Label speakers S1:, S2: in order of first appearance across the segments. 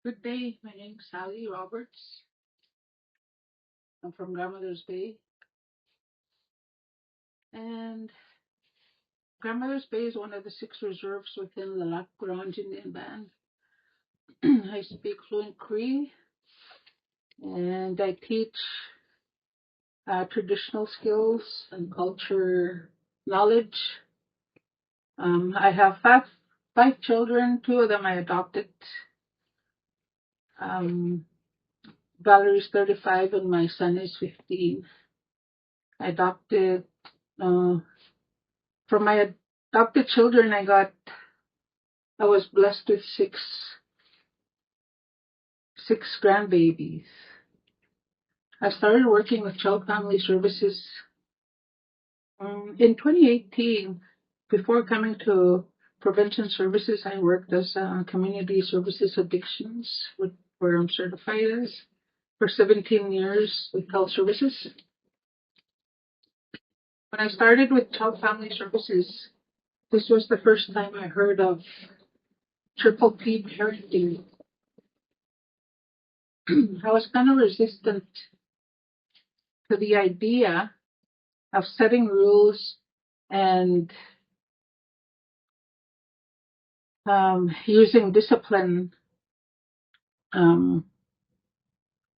S1: Good day, my name is Sally Roberts. I'm from Grandmother's Bay. And Grandmother's Bay is one of the 6 reserves within the Ronge Indian Band. I speak fluent Cree and I teach traditional skills and culture knowledge. I have five children, 2 of them I adopted. Valerie's 35 and my son is 15. I adopted from my adopted children I was blessed with six grandbabies. I started working with Child Family Services in 2018. Before coming to Prevention Services, I worked as Community Services Addictions, where I'm certified as, for 17 years with Health Services. When I started with Child Family Services, this was the first time I heard of triple P parenting. I was kind of resistant to the idea of setting rules and using discipline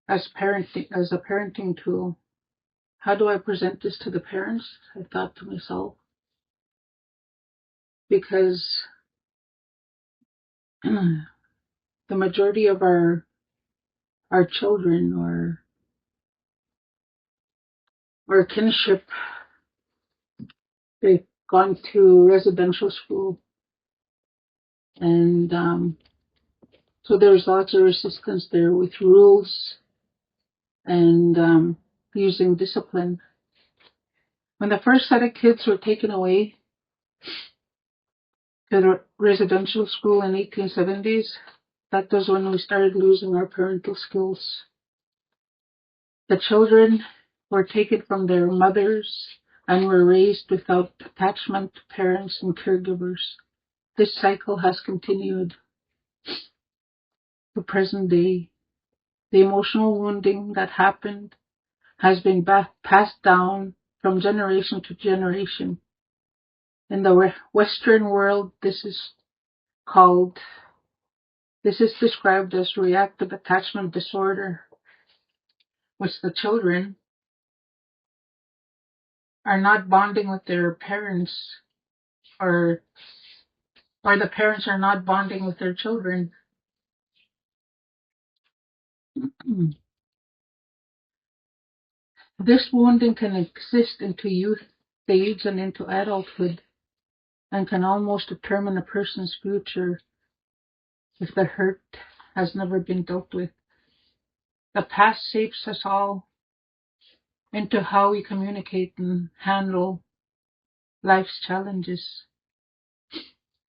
S1: as a parenting tool. How do I present this to the parents? I thought to myself, because the majority of our children or kinship, they've gone to residential school, and so there's lots of resistance there with rules and using discipline. When the first set of kids were taken away to the residential school in 1870s, that was when we started losing our parental skills. The children were taken from their mothers and were raised without attachment to parents and caregivers. This cycle has continued to present day. The emotional wounding that happened has been passed down from generation to generation. In the Western world, this is described as reactive attachment disorder, which the children are not bonding with their parents, or the parents are not bonding with their children. This wounding can exist into youth stage and into adulthood, and can almost determine a person's future if the hurt has never been dealt with. The past shapes us all into how we communicate and handle life's challenges.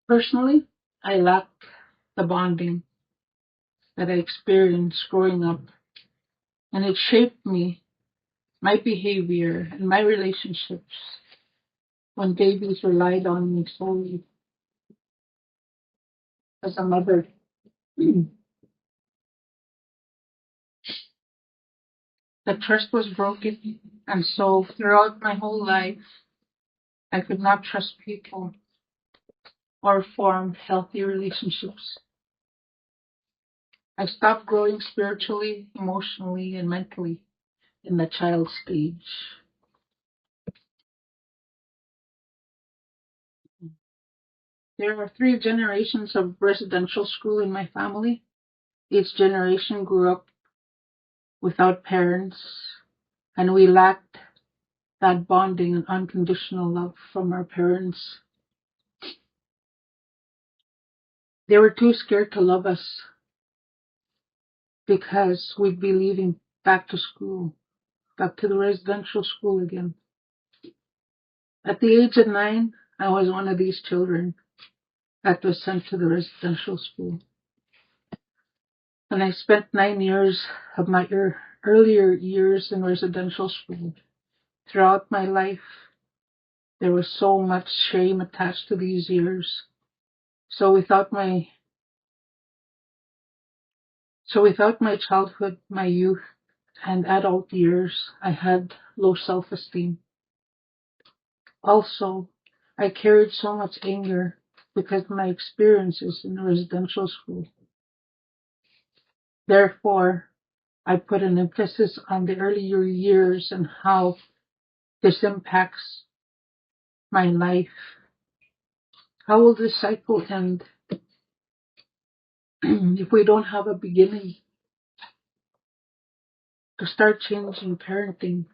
S1: Personally, I lack the bonding that I experienced growing up, and it shaped my behavior, and my relationships when babies relied on me solely as a mother. The trust was broken, and so throughout my whole life, I could not trust people or form healthy relationships. I stopped growing spiritually, emotionally, and mentally in the child stage. There are 3 generations of residential school in my family. Each generation grew up without parents, and we lacked that bonding and unconditional love from our parents. They were too scared to love us because we'd be leaving back to school, back to the residential school again. At the age of 9, I was one of these children that was sent to the residential school. And I spent 9 years of my earlier years in residential school. Throughout my life, there was so much shame attached to these years. So without my So without my childhood, my youth, and adult years, I had low self-esteem. Also, I carried so much anger because of my experiences in residential school. Therefore, I put an emphasis on the earlier years and how this impacts my life. How will this cycle end if we don't have a beginning to start changing parenting?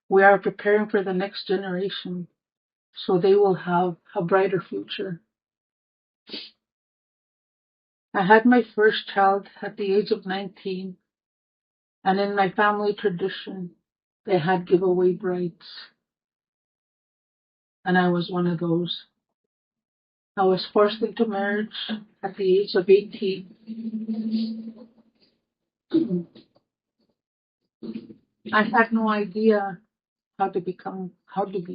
S1: We are preparing for the next generation so they will have a brighter future. I had my first child at the age of 19, and in my family tradition, they had giveaway brides, and I was one of those. I was forced into marriage at the age of 18. I had no idea how to be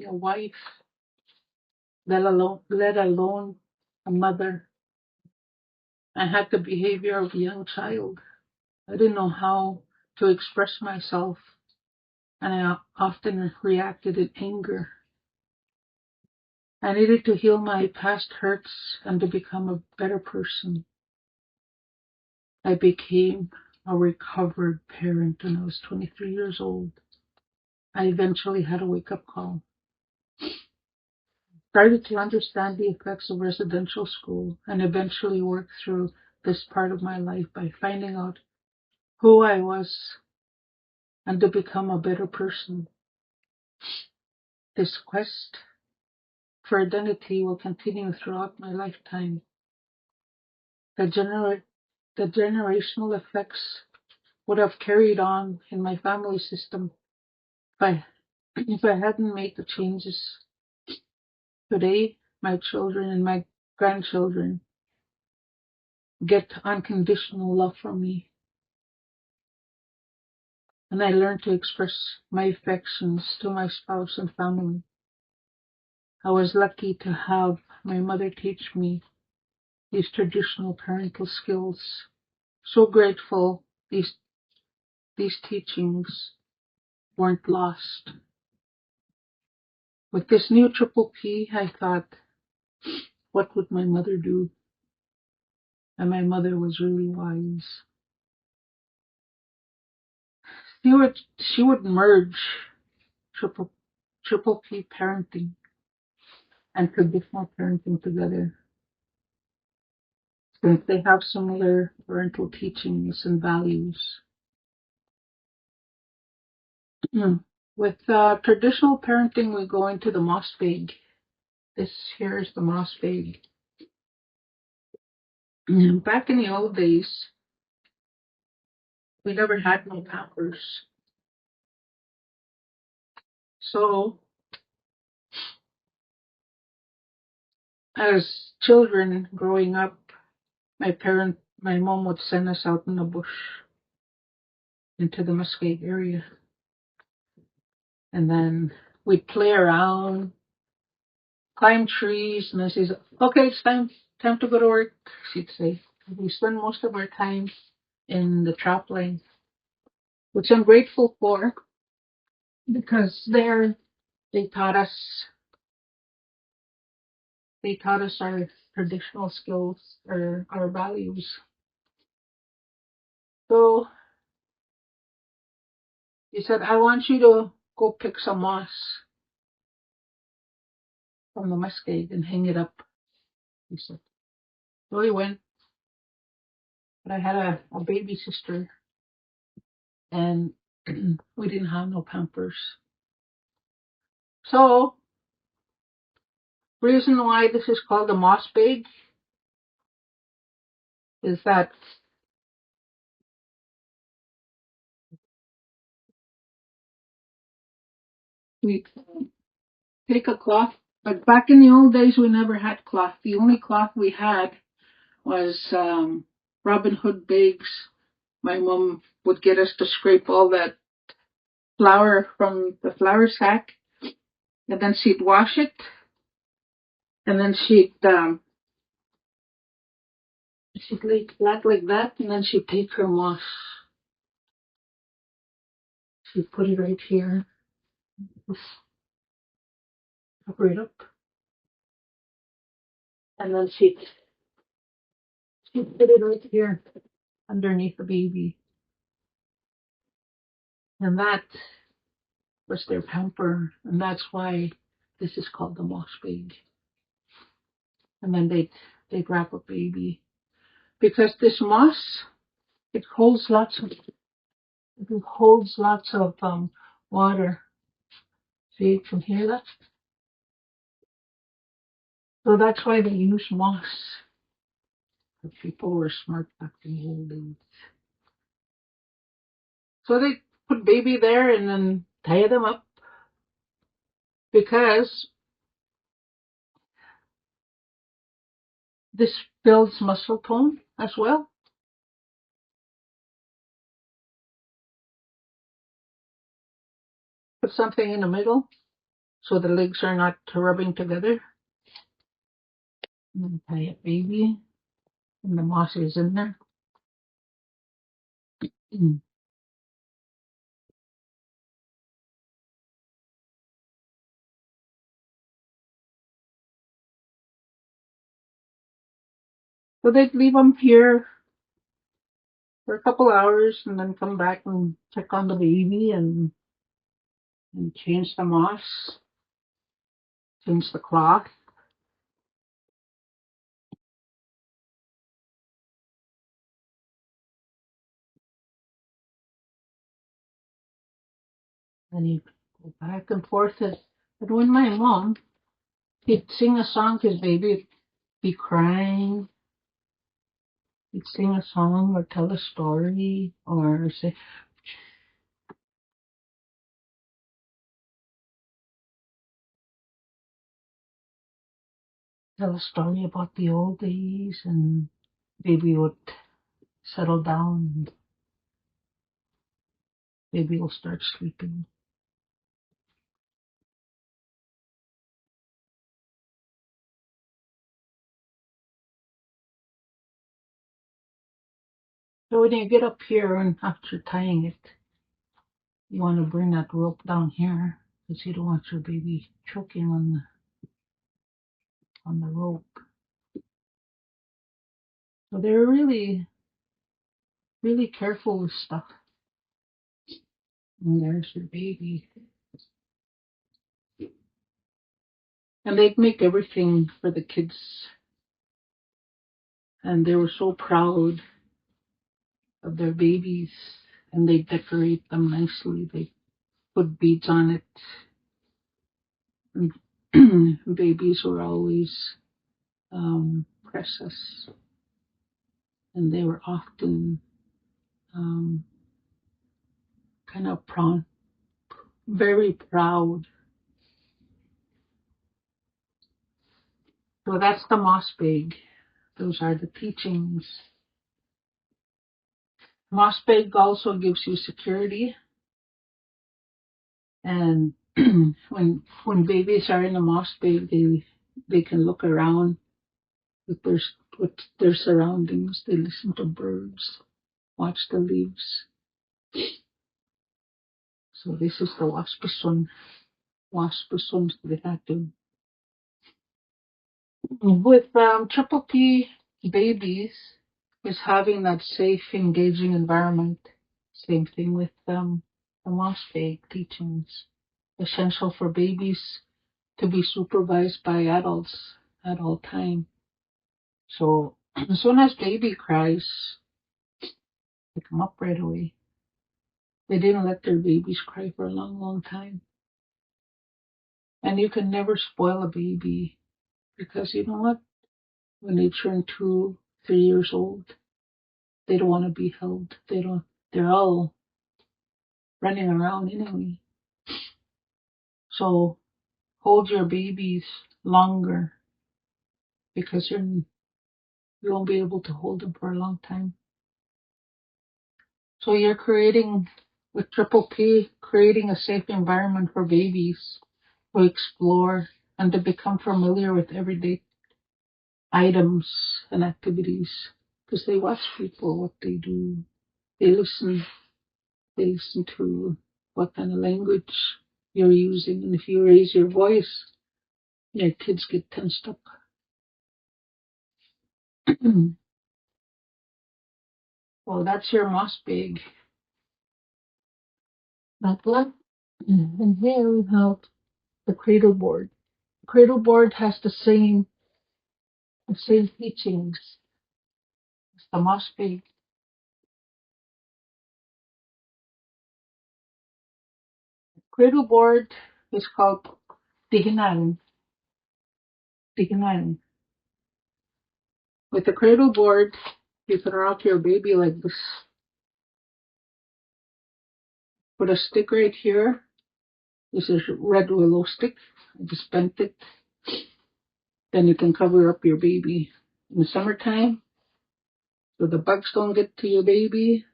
S1: a wife, let alone a mother. I had the behavior of a young child. I didn't know how to express myself, and I often reacted in anger. I needed to heal my past hurts and to become a better person. I became a recovered parent when I was 23 years old. I eventually had a wake-up call. Started to understand the effects of residential school and eventually worked through this part of my life by finding out who I was and to become a better person. This quest for identity will continue throughout my lifetime. The, the generational effects would have carried on in my family system if I hadn't made the changes. Today, my children and my grandchildren get unconditional love from me, and I learn to express my affections to my spouse and family. I was lucky to have my mother teach me these traditional parental skills. So grateful these teachings weren't lost. With this new triple P, I thought, what would my mother do? And my mother was really wise. She would merge triple triple P parenting and traditional parenting together, since they have similar parental teachings and values. With traditional parenting, we go into the moss bag. This here is the moss bag. Back in the old days, we never had no Pampers. So, as children growing up, my mom would send us out in the bush into the Muskeg area. And then we'd play around, climb trees, and I says, okay, it's time to go to work, she'd say. We spend most of our time in the trap line, which I'm grateful for, because there they taught us our traditional skills, our values. So he said, I want you to go pick some moss from the muskeg and hang it up, he said. So we went, but I had a baby sister, and we didn't have no Pampers. So, reason why this is called the moss bag is that we take a cloth, but back in the old days we never had cloth. The only cloth we had was Robin Hood bags. My mom would get us to scrape all that flour from the flour sack, and then she'd wash it, and then she'd She'd lay flat like that, and then she'd take her moss. She'd put it right here, cover it up, and then she'd put it right here underneath the baby. And that was their pamper, and that's why this is called the moss bag. And then they'd wrap a baby, because this moss, it holds lots of water. See, you can hear that? So that's why they use moss. The people were smart back in the old days. So they put baby there and then tie them up, because this builds muscle tone as well. Put something in the middle so the legs are not rubbing together. And then tie up baby, and the moss is in there. So they'd leave them here for a couple hours and then come back and check on the baby and change the moss, change the cloth. And you go back and forth. But when my mom, he'd sing a song, his baby would be crying. He'd sing a song or tell a story or say, tell a story about the old days, and baby would settle down and baby will start sleeping. So when you get up here and after tying it, you want to bring that rope down here because you don't want your baby choking on the rope. So they're really, really careful with stuff. And there's your baby. And they'd make everything for the kids. And they were so proud of their babies. And they decorate them nicely. They put beads on it. And babies were always precious. And they were often kind of proud, very proud. So that's the moss bag. Those are the teachings. Moss bag also gives you security. And when babies are in a moss bag, they can look around with their surroundings. They listen to birds, watch the leaves. So this is the waspasun. Waspasun they had to. With triple P babies is having that safe, engaging environment. Same thing with the moss bag teachings. Essential for babies to be supervised by adults at all time. So as soon as baby cries, they come up right away. They didn't let their babies cry for a long, long time. And you can never spoil a baby, because you know what? When they turn 2, 3 years old, they don't want to be held. They're all running around anyway. So hold your babies longer, because you won't be able to hold them for a long time. So you're creating, with triple P, creating a safe environment for babies to explore and to become familiar with everyday items and activities. because they watch people, what they do. They listen. They listen to what kind of language you're using, and if you raise your voice, your kids get tensed up. Well, that's your moss bag. That one. And here we have the cradle board. The cradle board has the same teachings as the moss bag. Cradle board is called dihinan. Dihinan. With the cradle board, you can rock your baby like this. Put a stick right here. This is red willow stick. I just bent it. Then you can cover up your baby in the summertime so the bugs don't get to your baby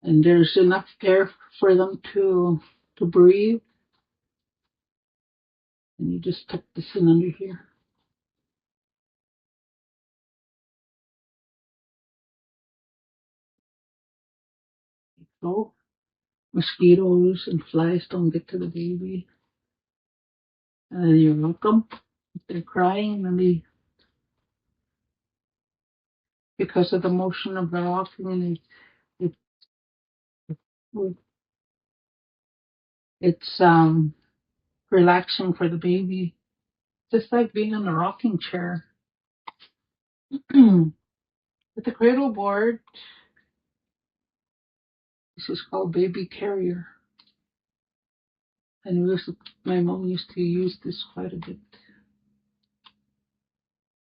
S1: and there's enough air for them to breathe. And you just tuck this in under here. So mosquitoes and flies don't get to the baby. And then you rock them. If they're crying, then because of the motion of the rocking, it, it's relaxing for the baby. Just like being in a rocking chair. With the cradle board, this is called baby carrier. And my mom used to use this quite a bit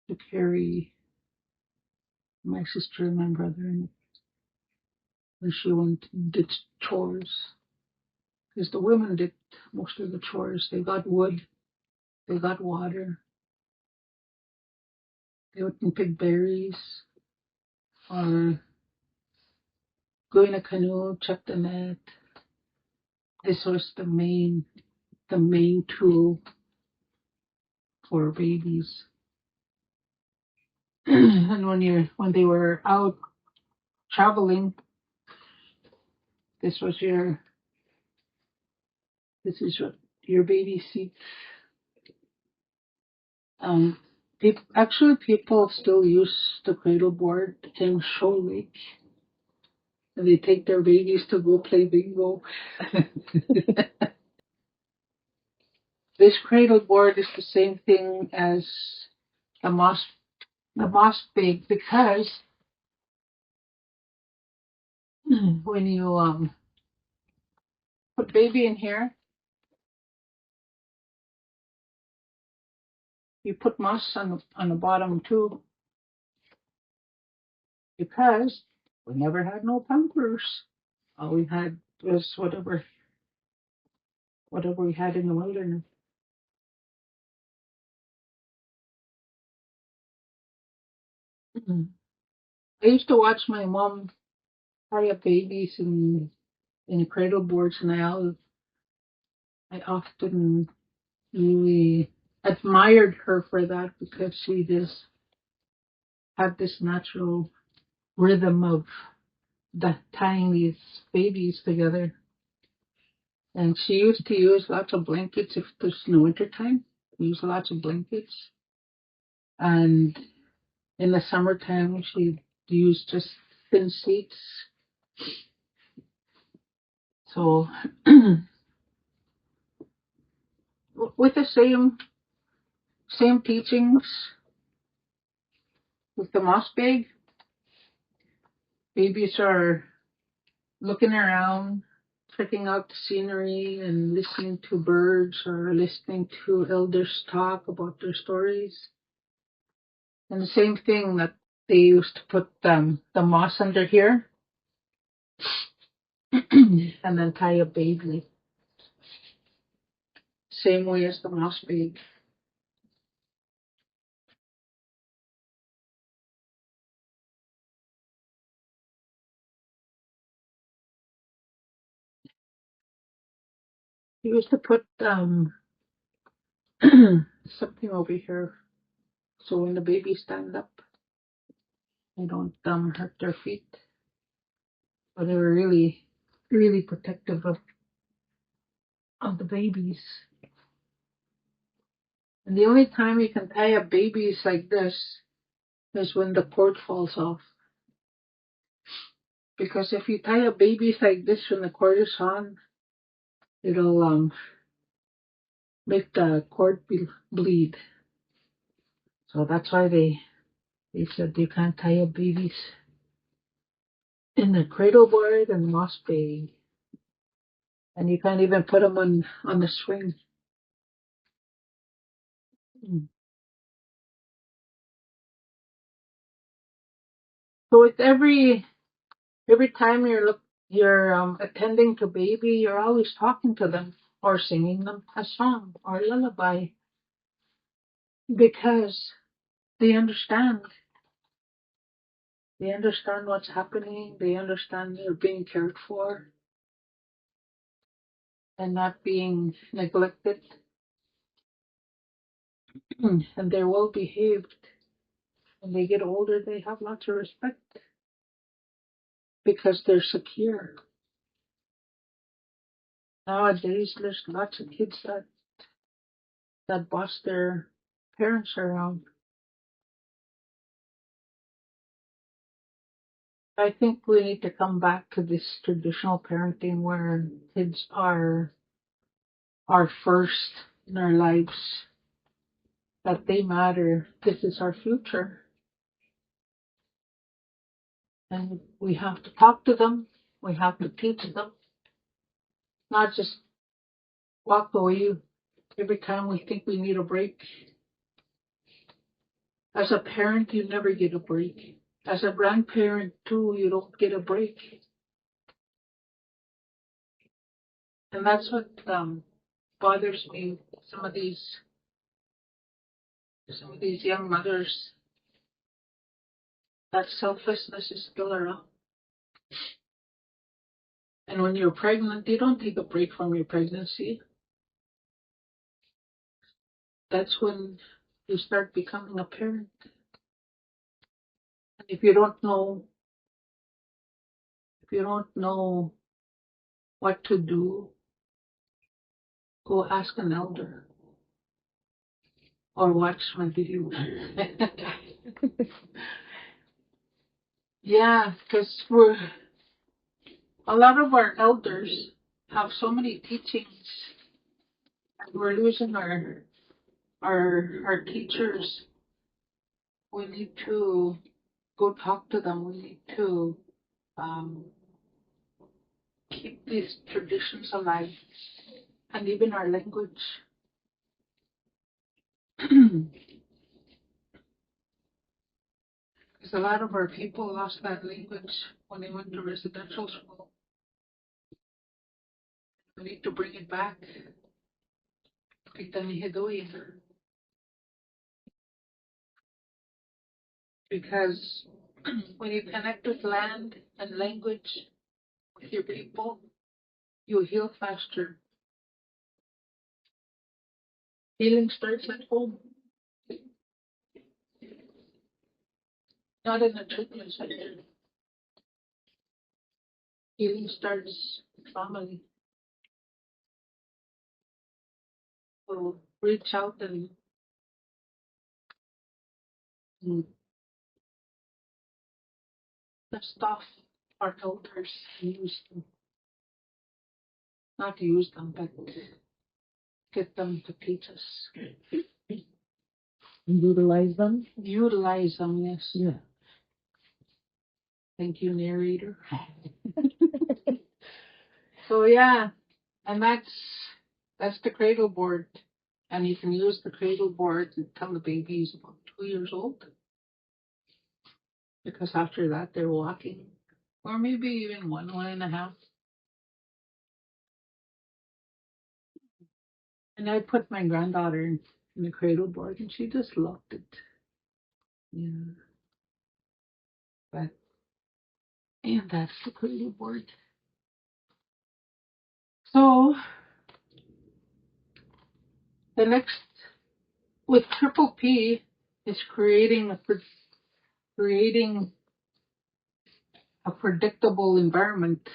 S1: to carry my sister and my brother when she went and did chores. Because the women did most of the chores. They got wood, they got water, they would pick berries, or go in a canoe, check the net. This was the main tool for babies. And when they were out traveling, this is what your baby seat. People still use the cradle board in Shoal Lake, and they take their babies to go play bingo. This cradle board is the same thing as the moss bag, because when you put baby in here, you put moss on the bottom too, because we never had no pampers. All we had was whatever we had in the wilderness. I used to watch my mom tie up babies in cradle boards, and I often really admired her for that, because she just had this natural rhythm of tying these babies together. And she used to use lots of blankets if there's no winter time. Use lots of blankets. And in the summertime, she'd use just thin sheets. So with the same teachings with the moss bag, babies are looking around, checking out the scenery and listening to birds or listening to elders talk about their stories. And the same thing that they used to put the moss under here and then tie a baby. Same way as the moss bag. They used to put something over here so when the baby stand up, They don't hurt their feet. But they were really, really protective of the babies. And the only time you can tie up babies like this is when the cord falls off. Because if you tie up babies like this when the cord is on, it'll make the cord bleed. So that's why they said you can't tie up babies in the cradle board and moss bay. And you can't even put them on the swing. So with every time you're attending to baby, you're always talking to them or singing them a song or a lullaby because they understand. They understand what's happening. They understand they're being cared for and not being neglected. And they're well behaved. When they get older, they have lots of respect because they're secure. Nowadays, there's lots of kids that boss their parents around. I think we need to come back to this traditional parenting where kids are first in our lives, that they matter. This is our future. And we have to talk to them. We have to teach them. Not just walk away every time we think we need a break. As a parent, you never get a break. As a grandparent, too, you don't get a break. And that's what bothers me. Some of these young mothers, that selflessness is still around. And when you're pregnant, you don't take a break from your pregnancy. That's when you start becoming a parent. And if you don't know what to do, go ask an elder or watch my video. Yeah, because a lot of our elders have so many teachings, and we're losing our teachers. We need to go talk to them. We need to keep these traditions alive, and even our language. Because a lot of our people lost that language when they went to residential school. We need to bring it back. Because when you connect with land and language with your people, you heal faster. Healing starts at home, not in a treatment center. Healing starts with family. So reach out and dust off our elders and use them. Not use them, but get them to teach us.
S2: Utilize them?
S1: Utilize them, yes.
S2: Yeah.
S1: Thank you, narrator. So yeah, and that's the cradle board. And you can use the cradle board until the baby is about 2 years old. Because after that they're walking. Or maybe even 1.5. And I put my granddaughter in the cradle board and she just loved it. Yeah. But and that's the cradle board. So the next with triple P is creating a predictable environment,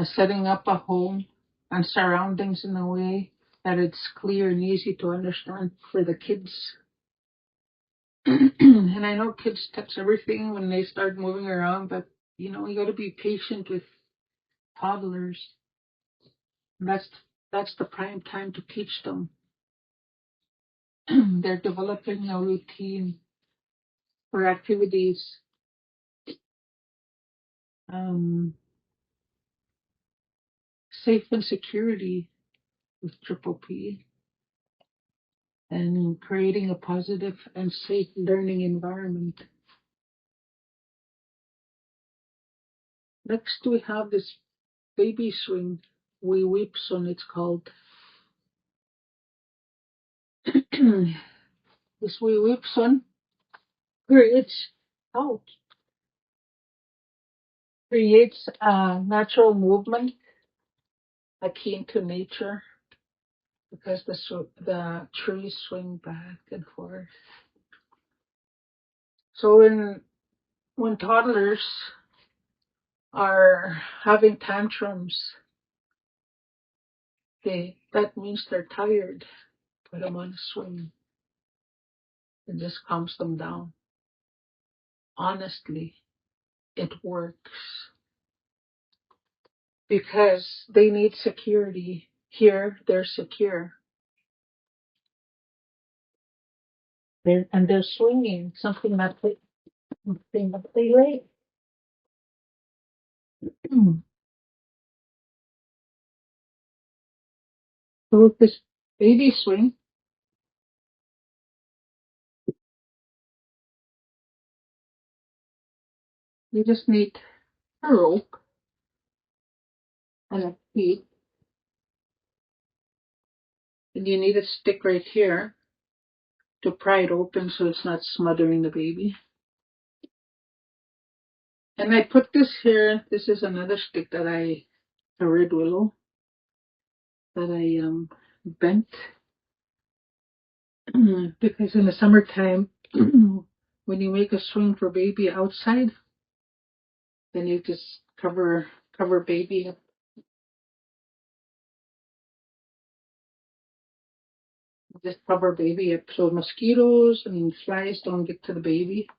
S1: setting up a home and surroundings in a way that it's clear and easy to understand for the kids. And I know kids touch everything when they start moving around, but you got to be patient with toddlers. And that's the prime time to teach them. They're developing a routine for activities, safe and security with Triple P, and creating a positive and safe learning environment. Next, we have this baby swing, We Weep Son, it's called. This We Weep Son creates, oh, creates a natural movement akin to nature because the trees swing back and forth. So when toddlers are having tantrums, that means they're tired. Put them on a swing. It just calms them down. Honestly, it works because they need security. Here, they're secure. They're swinging something that they like. So with this baby swing, you just need a rope and a feet, and you need a stick right here to pry it open so it's not smothering the baby. And I put this here. This is another stick a red willow that I bent because in the summertime, when you make a swing for baby outside, then you just cover baby up. Just cover baby up so mosquitoes and flies don't get to the baby.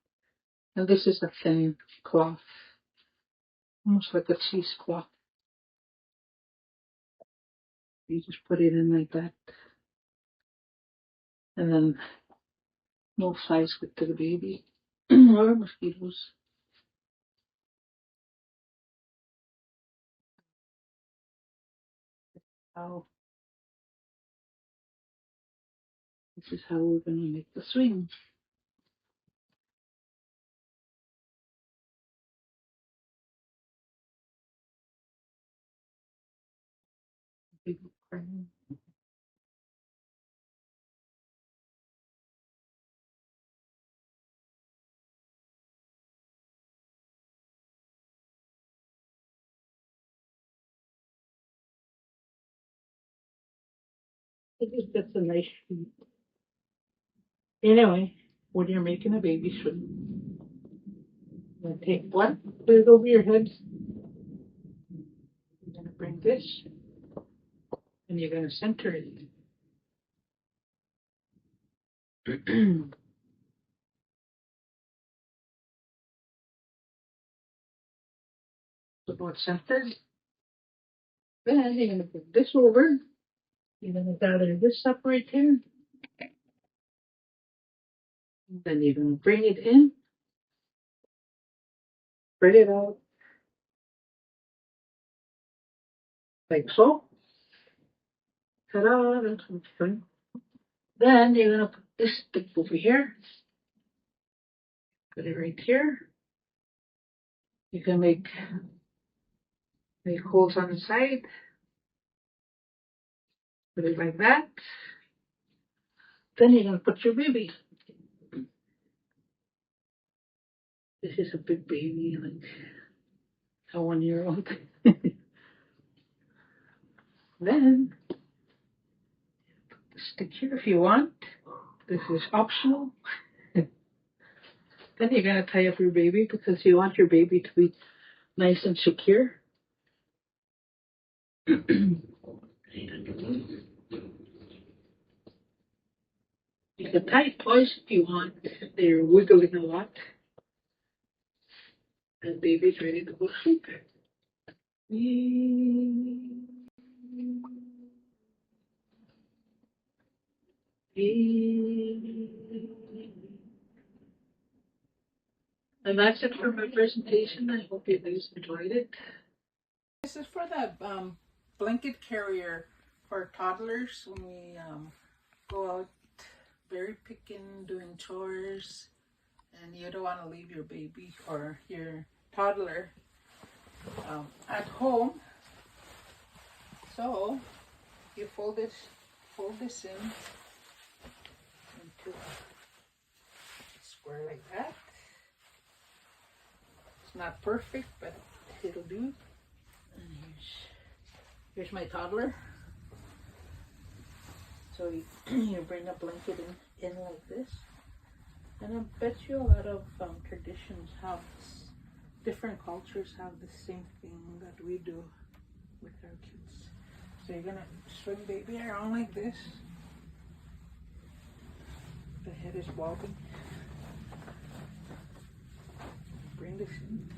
S1: And this is a thin cloth, almost like a cheesecloth. You just put it in like that, and then no flies get to the baby or mosquitoes. How This is how we're going to make the swing. Big crown. It just gets a nice shape. Anyway, when you're making a baby swing, you're going to take one, put it over your head. You're going to bring this, and you're going to center it. So it's centered. Then you're going to put this over. You're going to gather this up right here. Then you're going to bring it in, spread it out like so. Ta-da! That's what's fun. Then you're going to put this stick over here. Put it right here. You can make holes on the side. Put it like that. Then you're going to put your baby. This is a big baby, like a 1-year-old. Then put the stick here if you want. This is optional. Then you're gonna tie up your baby because you want your baby to be nice and secure. You can tie toys if you want. They're wiggling a lot. And baby's ready to go sleep. And that's it for my presentation. I hope you guys enjoyed it. This is for the blanket carrier for toddlers when we go out berry picking, doing chores, and you don't want to leave your baby or your toddler at home. So you fold this in into a square like that. It's not perfect, but it'll do. And here's my toddler. So you bring a blanket in like this. And I bet you a lot of traditions have different cultures have the same thing that we do with our kids. So you're gonna swing baby around like this. The head is bobbing. Bring this in.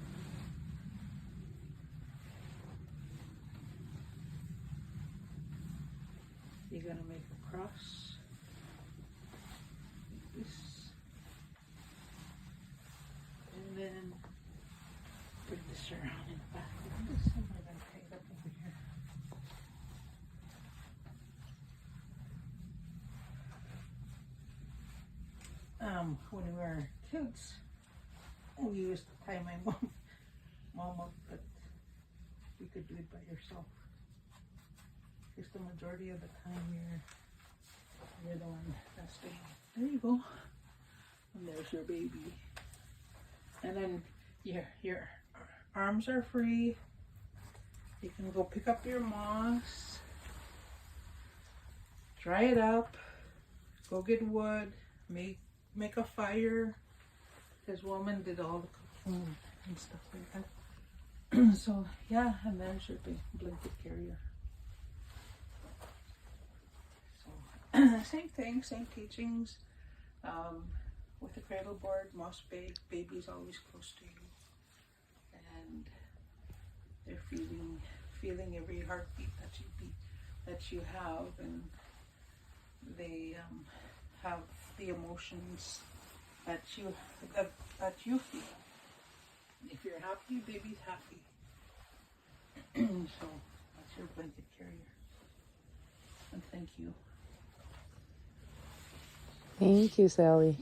S1: You're gonna make a cross like this. And then bring this around in the back like this. And we're gonna tie it up over here. When we were kids, we used to tie my mom up, but you could do it by yourself. Because the majority of the time you're the one that's doing it. There you go. And there's your baby. And then your arms are free. You can go pick up your moss, dry it up, go get wood, make a fire. This woman did all the cooking and stuff like that. So yeah, and there's your big blanket carrier. So same thing, same teachings. With the cradle board, most baby's always close to you, and they're feeling every heartbeat that you have, and they have the emotions that you feel. If you're happy, baby's happy. So that's your blanket carrier. And thank you.
S2: Thank you, Sally.